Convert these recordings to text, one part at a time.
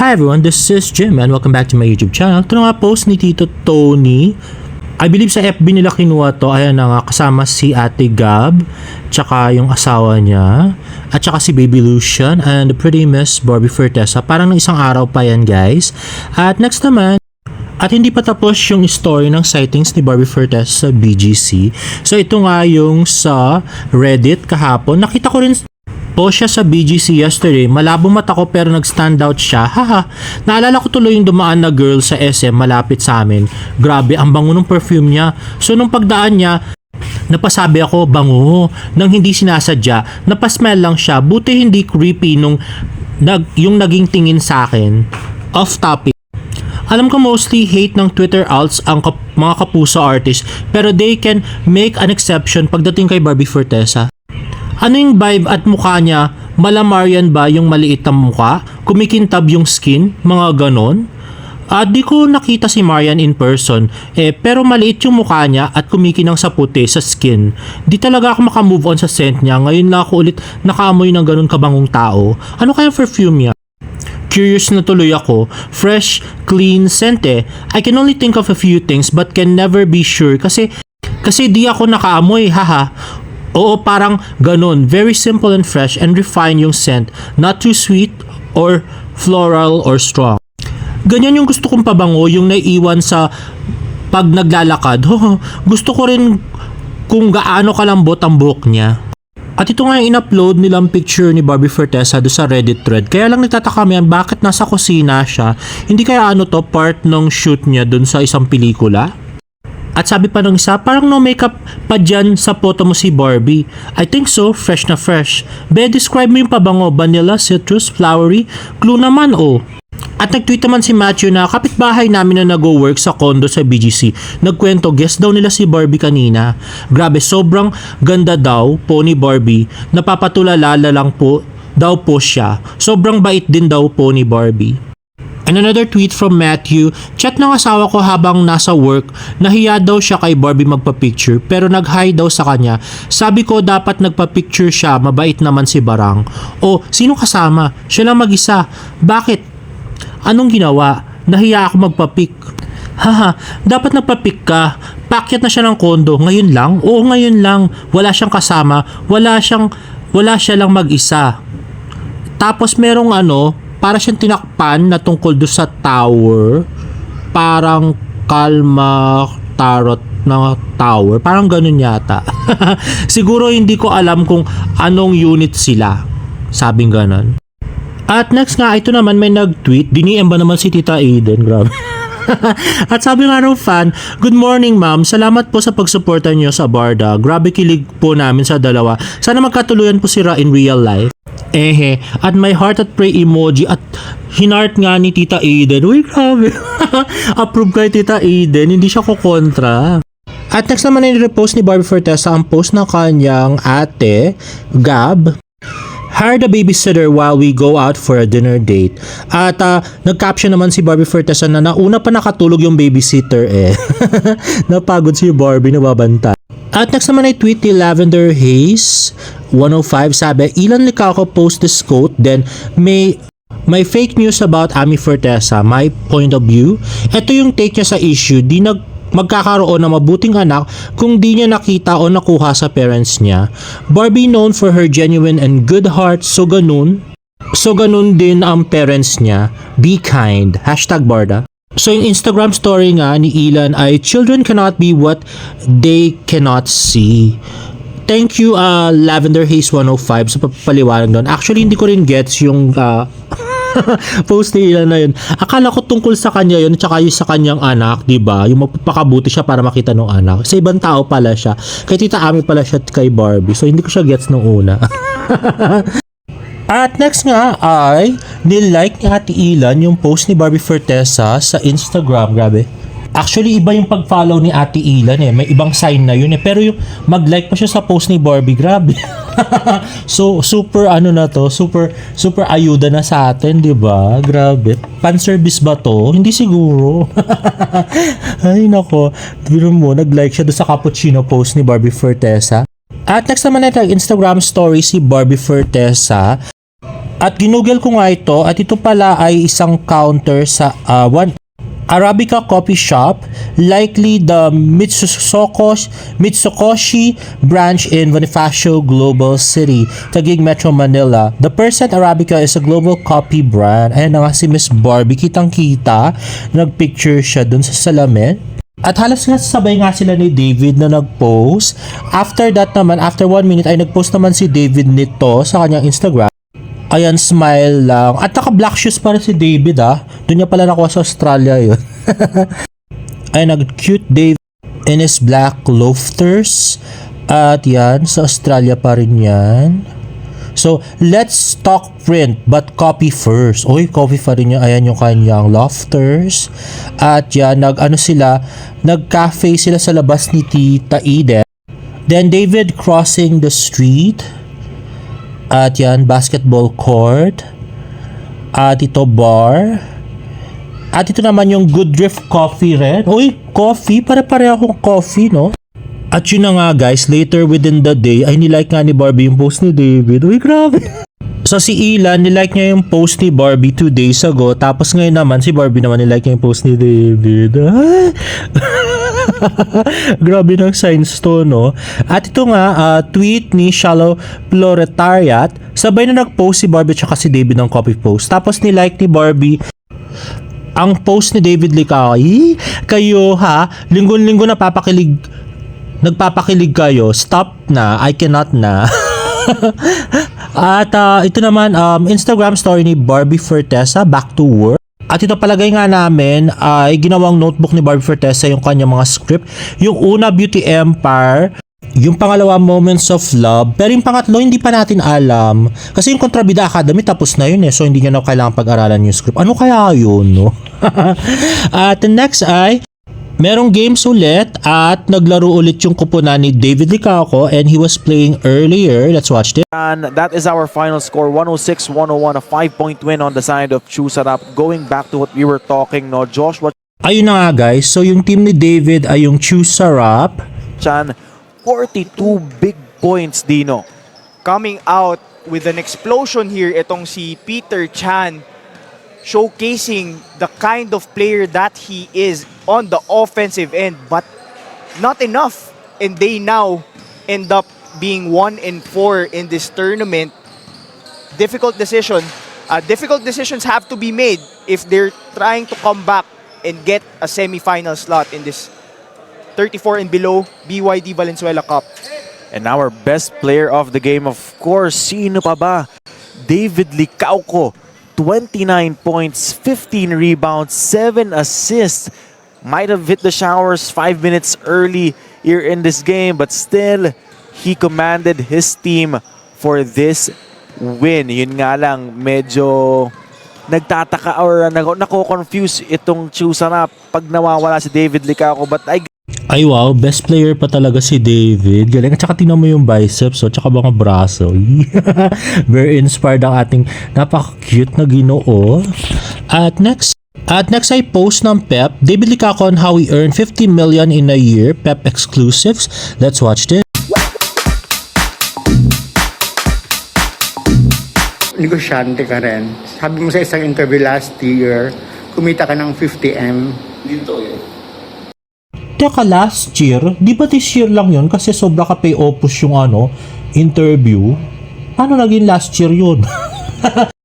Hi everyone, this is Jim and welcome back to my YouTube channel. Ito na nga post ni Tito Tony. I believe sa FB nila kinuha to. Ayan na nga, kasama si Ate Gab, tsaka yung asawa niya, at tsaka si Baby Lucian and the pretty Miss Barbie Fortesa. Parang isang araw pa yan guys. At next naman, at hindi pa tapos yung story ng sightings ni Barbie Fortesa sa BGC. So ito nga yung sa Reddit kahapon. Nakita ko rin post siya sa BGC yesterday. Malabo mata ko pero nag-stand out siya. Haha. Naalala ko tuloy yung dumaan na girl sa SM malapit sa amin. Grabe, ang bango ng perfume niya. So nung pagdaan niya, napasabi ako, bango. Nang hindi sinasadya, napasmell lang siya. Buti hindi creepy yung naging tingin sa akin. Off topic. Alam ko mostly hate ng Twitter alts ang mga kapuso artists, pero they can make an exception pagdating kay Barbie Fortesa. Ano yung vibe at mukha niya? Mala Marian ba yung maliit na mukha? Kumikintab yung skin? Mga ganon? Di ko nakita si Marian in person, pero maliit yung mukha niya at kumikinang sa puti sa skin. Di talaga ako makamove on sa scent niya. Ngayon lang ako ulit nakaamoy ng ganon kabangong tao. Ano kaya perfume niya? Curious na tuloy ako. Fresh, clean, scent I can only think of a few things but can never be sure kasi di ako nakaamoy, haha. Oo, parang ganun. Very simple and fresh and refined yung scent. Not too sweet or floral or strong. Ganyan yung gusto kong pabango, yung naiiwan sa pag naglalakad. Gusto ko rin kung gaano kalambot ang buhok niya. At ito nga yung in-upload nilang picture ni Barbie Fortesa doon sa Reddit thread. Kaya lang nagtataka kami bakit nasa kusina siya. Hindi kaya part ng shoot niya doon sa isang pelikula? At sabi pa ng isa, parang no makeup pa dyan sa photo mo si Barbie. I think so, fresh na fresh. Describe mo yung pabango, vanilla, citrus, flowery. Clue naman At nag-tweet naman si Matthew na kapitbahay namin na nag-work sa condo sa BGC. Nagkwento, guest daw nila si Barbie kanina. Grabe, sobrang ganda daw po ni Barbie. Napapatulala lang po daw po siya. Sobrang bait din daw po ni Barbie. And another tweet from Matthew, chat ng asawa ko habang nasa work, nahiya daw siya kay Barbie magpa-picture pero nag-hi daw sa kanya. Sabi ko dapat nagpa-picture siya, mabait naman si Barang. Sino kasama? Siya lang mag-isa. Bakit? Anong ginawa? Nahiya ako magpa-pic. Haha, dapat nagpa-pic ka. Pakyat na siya ng kondo. Ngayon lang? Oo, ngayon lang. Wala siyang kasama. Wala siya lang mag-isa. Tapos merong para siyang tinakpan na tungkol do sa tower. Parang Kalma Tarot na tower. Parang ganun yata. Siguro hindi ko alam kung anong unit sila. Sabing ganun. At next nga, ito naman may nag-tweet. Diniem ba naman si Tita Aiden? Grabe. At sabi nga ng fan, good morning ma'am, salamat po sa pagsuporta niyo sa Barda. Grabe kilig po namin sa dalawa. Sana magkatuluyan po sila in real life. At my heart at pray emoji at hinart nga ni Tita Aiden. Uy, grabe. Approve kay Tita Aiden, hindi siya kukontra. At next naman ay repost ni Barbie Fortesa ang post ng kanyang ate, Gab. Hire the babysitter while we go out for a dinner date. At nag-caption naman si Barbie Fortesa na nauna pa nakatulog yung babysitter Napagod si Barbie, nababanta. At next naman ay tweet ni Lavender Haze 105, sabi, Ilan Licauco post this quote, then may fake news about Ami Fortesa, my point of view. Ito yung take niya sa issue, di magkakaroon ng mabuting anak kung di niya nakita o nakuha sa parents niya. Barbie known for her genuine and good heart, so ganun din ang parents niya. Be kind. #Barda. So yung Instagram story nga ni Ilan ay children cannot be what they cannot see. Thank you Lavender Haze 105 sa papaliwanag doon. Actually hindi ko rin gets yung post ni Ilan na yun. Akala ko tungkol sa kanya yun at saka yung sa kanyang anak, diba? Yung magpapakabuti siya para makita ng anak. Sa ibang tao pala siya. Kay Tita Ami pala siya kay Barbie. So hindi ko siya gets nung una. At next nga ay nilike ni Ate Ilan yung post ni Barbie Fortesa sa Instagram. Grabe. Actually, iba yung pag-follow ni Ate Ilan May ibang sign na yun Pero yung mag-like pa siya sa post ni Barbie, grabe. So, super na to. Super ayuda na sa atin, di ba? Grabe. Pan-service ba to? Hindi siguro. Ay, nako. Biro mo, nag-like siya doon sa cappuccino post ni Barbie Fortesa. At next naman na Instagram story si Barbie Fortesa. At ginugel ko nga ito at ito pala ay isang counter sa one Arabica coffee shop, likely the Mitsukoshi branch in Bonifacio Global City, Taguig, Metro Manila. The Percent Arabica is a global coffee brand. Ayan na nga si Miss Barbie, kitang-kita, nagpicture siya dun sa salamin. At halos nga sabay nga sila ni David na nag-post. After that naman, after 1 minute ay nag-post naman si David nito sa kanyang Instagram. Ayan, smile lang. At naka-black shoes pa rin si David Doon niya pala nakuha sa Australia yun. Ayan, nag-cute David in his black loafers. At yan, sa Australia pa rin yan. So, let's talk print but copy first. Oy, copy pa rin niya. Ayan yung kanyang lofters. At yan, nag-cafe sila sa labas ni Tita Eden. Then, David crossing the street. At yan, basketball court. At ito, bar. At ito naman yung Good Drift Coffee rin. Uy, coffee? Pare-pareho akong coffee, no? At yun na nga guys, later within the day, ay nilike nga ni Barbie yung post ni David. Uy, grabe. So si Ilan, nilike niya yung post ni Barbie 2 days ago. Tapos ngayon naman, si Barbie naman nilike niya yung post ni David. Grabe ng signs to, no? At ito nga, tweet ni Shallow Floretariat. Sabay na nag-post si Barbie at si David ng copy post. Tapos nilike ni Barbie ang post ni David Likay. Kayo linggo-linggo nagpapakilig kayo. Stop na, I cannot na. At ito naman, Instagram story ni Barbie Fortesa, back to work. At ito palagay nga namin ay ginawang notebook ni Barbie Fortesa yung kanyang mga script. Yung una, Beauty Empire. Yung pangalawa, Moments of Love. Pero yung pangatlo, hindi pa natin alam. Kasi yung Kontrabida Academy, tapos na yun So, hindi nyo na kailangan pag-aralan yung script. Ano kaya yun, no? At the next ay, merong games ulit at naglaro ulit yung kupunan ni David Licaco and he was playing earlier. Let's watch this. And that is our final score, 106-101, a 5-point win on the side of Chusarap. Going back to what we were talking, no, Josh, what Ayun na nga guys, so yung team ni David ay yung Chusarap. Chan, 42 big points, Dino. Coming out with an explosion here, itong si Peter Chan, showcasing the kind of player that he is on the offensive end, but not enough. And they now end up being 1-4 in this tournament. Difficult decisions have to be made if they're trying to come back and get a semi-final slot in this 34 and below BYD Valenzuela Cup. And our best player of the game, of course, sino pa ba? David Licauco, 29 points, 15 rebounds, 7 assists. Might have hit the showers 5 minutes early here in this game, but still, he commanded his team for this win. Yun nga lang, medyo nagtataka or nako-confuse itong Chusarap pag nawawala si David Licauco, but Ay wow, best player pa talaga si David. Galing. At saka tingnan mo yung biceps, tsaka mga braso. Very inspired ang ating napaka-cute na Ginoo. At next ay post ng Pep, David Licaco on how he earned 50 million in a year, Pep exclusives. Let's watch this. Negosyante ka rin. Sabi mo sa isang interview last year, kumita ka ng 50M. Dito yun. Teka, last year? Di ba this year lang yun? Kasi sobra ka pay opus yung interview. Paano naging last year yun?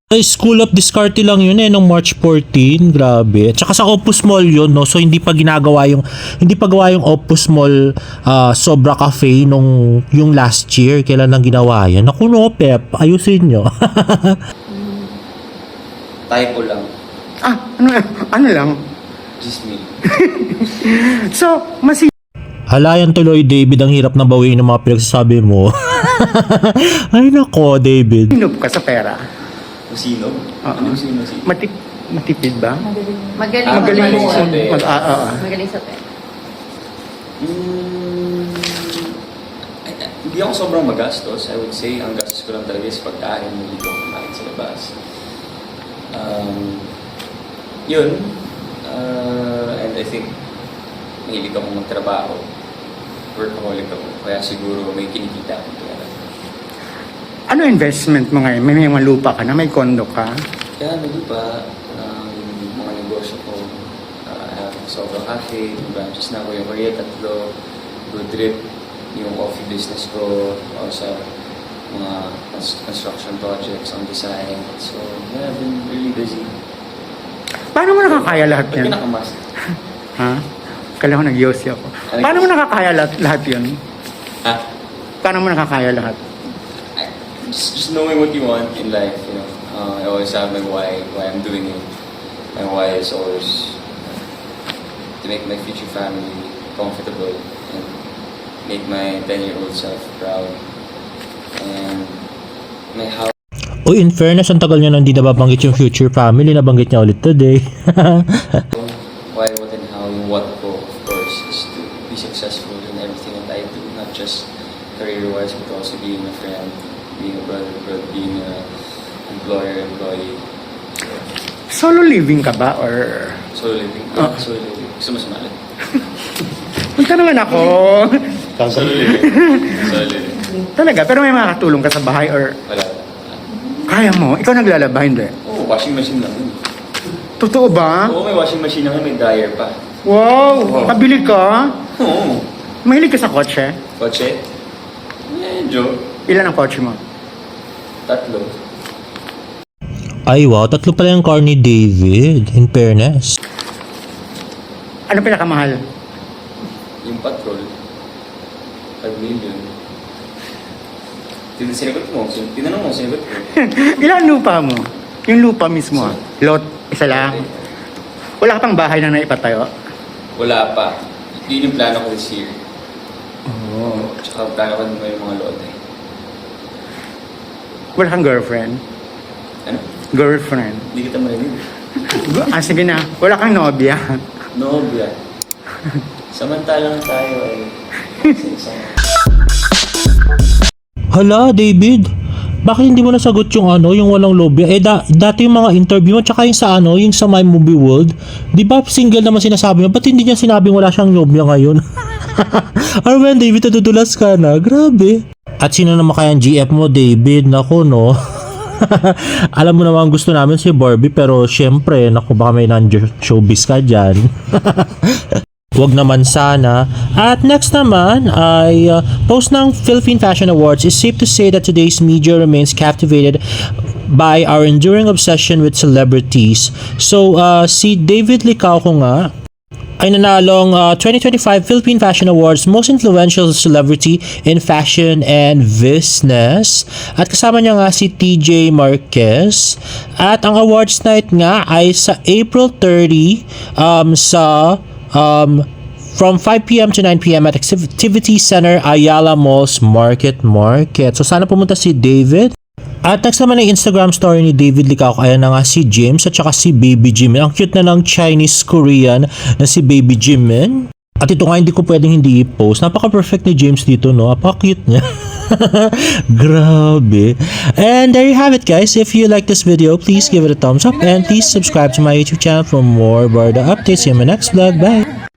Ay, School of Discarte lang yun nung March 14. Grabe. Tsaka sa Opus Mall yun, no? So hindi pa gawa yung Opus Mall Sobra Cafe yung last year. Kailan lang ginawa yan? Naku no, Pep. Ayusin nyo. Typo lang. Ano lang? Just me. So, Halayan tuloy, David. Ang hirap na bawiin ng mga pinagsasabi mo. Ay nako, David. masinop ka sa pera. Sino? Oo. Sino? Matipid ba? Magaling. Magaling sa Magaling sa pera. Hindi ako sobrang magastos. I would say, ang gastos ko lang talaga is pagkain. Hindi ko kumain sa labas. Yun. And I think, mahilig ako magtrabaho. Workaholic ako. Kaya siguro may kinikita akong pera. Ano investment mo ngayon? May mga lupa ka na? May kondo ka? Kaya ano pa, mga negosyo ko, I have Sobrang Cafe, yung branches na ako, yung Korea, 3, Good Drip, yung coffee business ko, o sa mga construction projects, on design. So, yeah, I've been really busy. Paano mo nakakaya lahat Ba't yan? pinakamas? Ha? Kailangan ko nag-yosi ako. Paano mo nakakaya lahat yun? Ha? Paano mo nakakaya lahat? Just knowing what you want in life, you know. I always have my why I'm doing it. My why is always to make my future family comfortable and make my 10-year-old self proud. And my house. Uy, in fairness, ang tagal niya nang hindi nababanggit yung future family. Nabanggit niya ulit today. Why, what, and how, yung what ko, of course, is to be successful in everything that I do, not just career-wise, but also being a friend, being a brother, being a employee. Solo living ka ba or... Solo living. Solo living. Gusto mo sumali? Punta naman ako. Solo living. Solo living. Talaga, pero may makakatulong ka sa bahay or... Wala. Kaya mo? Ikaw naglalaba, hindi? Oo, washing machine lang yun. Totoo ba? Oo, may washing machine lang yun, may dryer pa. Wow! Oo. Kabili ka? Oo. Mahilig ka sa kotse? Kotse? Medyo. Ilan ang kotse mo? 3. Ay wow, 3 pala yung car ni David. In fairness. Ano pinakamahal? Yung patrol, 5 million. Sinagot mo, tinanong mo, sinagot ko. Ilan lupa mo? Yung lupa mismo. Lot, isa lang. Wala ka pang bahay na naipatayo? Wala pa. Yun yung plano ko this year. Oo. Tsaka plano ko din yung mga lote. Wala kang girlfriend? Ano? Girlfriend? Hindi kita marinig. Sige na. Wala kang nobya? Nobya. Samantalang tayo ay isa-isang. Hala, David. Bakit hindi mo nasagot yung yung walang lobby? Dati yung mga interview mo, tsaka yung sa yung sa My Movie World, di ba single naman sinasabi mo? Ba't hindi niya sinabing wala siyang lobby ngayon? Ano ba yan, David? Natutulas ka na. Grabe. At sino naman kaya ang GF mo, David? Naku, no? Alam mo naman gusto namin si Barbie, pero syempre, naku, baka may non-showbiz ka dyan. Wag naman sana. At next naman ay post ng Philippine Fashion Awards. It's safe to say that today's media remains captivated by our enduring obsession with celebrities. So si David Licauco nga ay nanalong 2025 Philippine Fashion Awards Most Influential Celebrity in Fashion and Business. At kasama niya nga si TJ Marquez. At ang awards night nga ay sa April 30 from 5 p.m. to 9 p.m. at Activity Center Ayala Malls Market. So sana pumunta si David. At next naman ang Instagram story ni David Licauco, ayan na nga si James at saka si Baby Jimin. Ang cute na ng Chinese-Korean na si Baby Jimin. At ito nga hindi ko pwedeng hindi i-post. Napaka-perfect ni James dito, no? Napaka-cute niya. Grabe. And there you have it, guys. If you like this video, please give it a thumbs up and please subscribe to my YouTube channel for more Barda updates. See you in my next vlog. Bye!